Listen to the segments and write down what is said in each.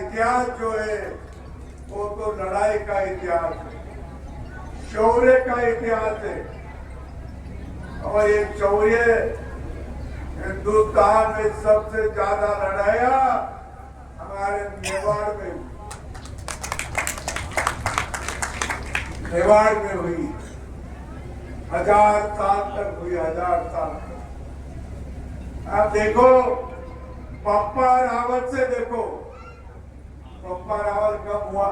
इतिहास जो है वो तो लड़ाई का इतिहास है, शौर्य का इतिहास है। और ये शौर्य हिंदुस्तान में सबसे ज्यादा लड़ाइया हमारे मेवाड़ में हुई, मेवाड़ में हुई। 1000 साल तक हुई, 1000 साल तक। आप देखो बप्पा रावल से देखो, बप्पा रावल कब हुआ,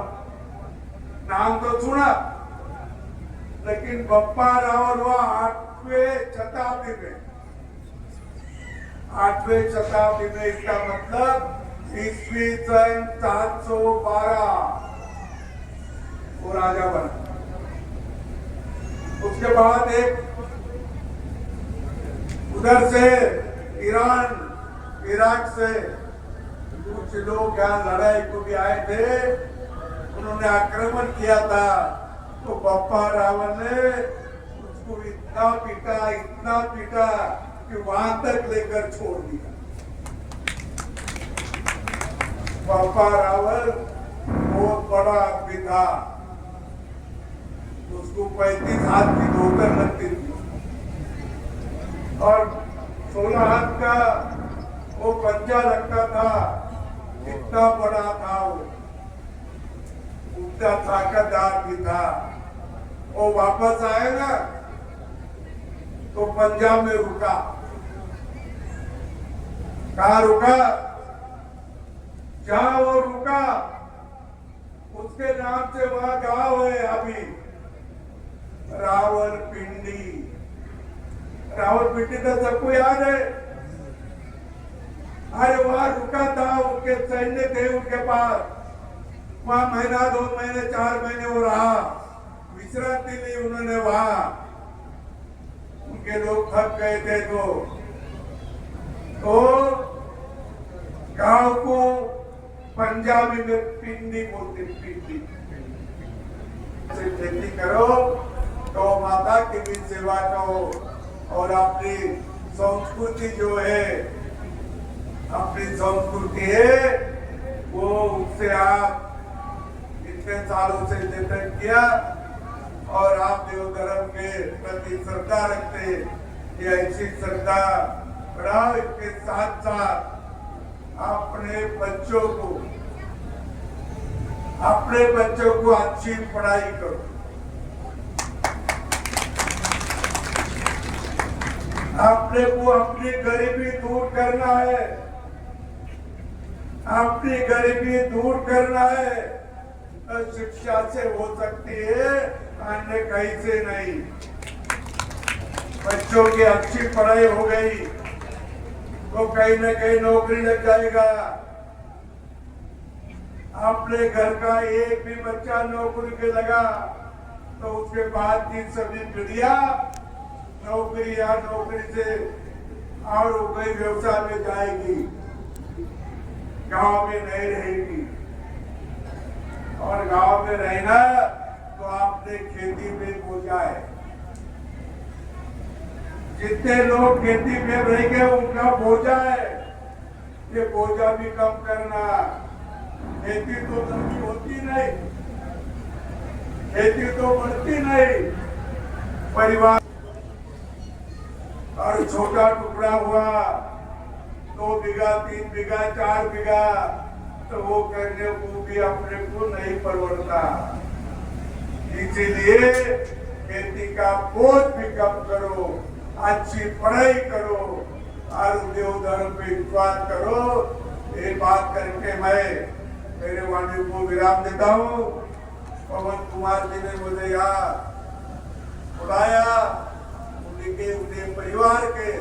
नाम तो सुना, लेकिन बप्पा रावल हुआ 8वीं शताब्दी में। 8वीं शताब्दी में, इसका मतलब ईस्वी सन 712 वो राजा बना। उसके बाद एक उधर से ईरान इराक से कुछ लोग यहाँ लड़ाई को भी आए थे, उन्होंने आक्रमण किया था। तो बप्पा रावल ने उसको इतना पीटा कि वहां तक लेकर छोड़ दिया। बप्पा रावल बहुत बड़ा आदमी था, उसको 35 हाथ की धोतर लगती थी और 16 हाथ का वो पंजा लगता था। इतना बड़ा था वो, उतना ताकतदार भी था। वो वापस आए ना तो पंजाब में रुका। कहाँ रुका? जहां वो रुका उसके नाम से वहां गांव है अभी, रावलपिंडी। रावलपिंडी तो सबको याद है। अरे वहां रुका था, उनके सैन्य थे उनके पास। वहां महीना 2 महीने 4 महीने वो रहा, विश्रांति ली उन्होंने वहां। उनके लोग थक गए थे तो गांव को पंजाबी में पिंडी बोलते, पिंडी। खेती करो तो माता की भी सेवा करो और अपनी संस्कृति जो है, अपनी संस्कृति है वो, उससे आप इतने सालों से जतन किया और आप देव धर्म के प्रति श्रद्धा रखते, ये ऐसी श्रद्धा बढ़ाओ। इसके साथ साथ अपने बच्चों को अच्छी पढ़ाई करो। अपने को अपनी गरीबी दूर करना है, अपनी गरीबी दूर करना है। शिक्षा से हो सकती है, अन्य कहीं से नहीं। बच्चों की अच्छी पढ़ाई हो गई तो कहीं न कहीं नौकरी लग जाएगा। अपने घर का एक भी बच्चा नौकरी पे लगा तो उसके बाद की सभी पीढ़ियां नौकरी से और कोई व्यवसाय में जाएगी, गांव में नहीं रहेगी। और गांव में रहना तो आपने खेती में बोझा है। जितने लोग खेती में रहेंगे उनका बोझा है, ये बोझा भी कम करना। खेती तो लंबी होती नहीं, खेती तो बढ़ती नहीं। परिवार और छोटा टुकड़ा हुआ 2 बीघा 3 बीघा 4 बीघा तो वो करने को भी अपने को नहीं परवड़ता। इसीलिए खेती का बोझ भी कम करो, अच्छी पढ़ाई करो और देव धर्म पे विश्वास करो। ये बात करके मैं मेरे वाणी को विराम देता हूँ। पवन कुमार जी ने मुझे यहाँ बुलाया, उनके परिवार के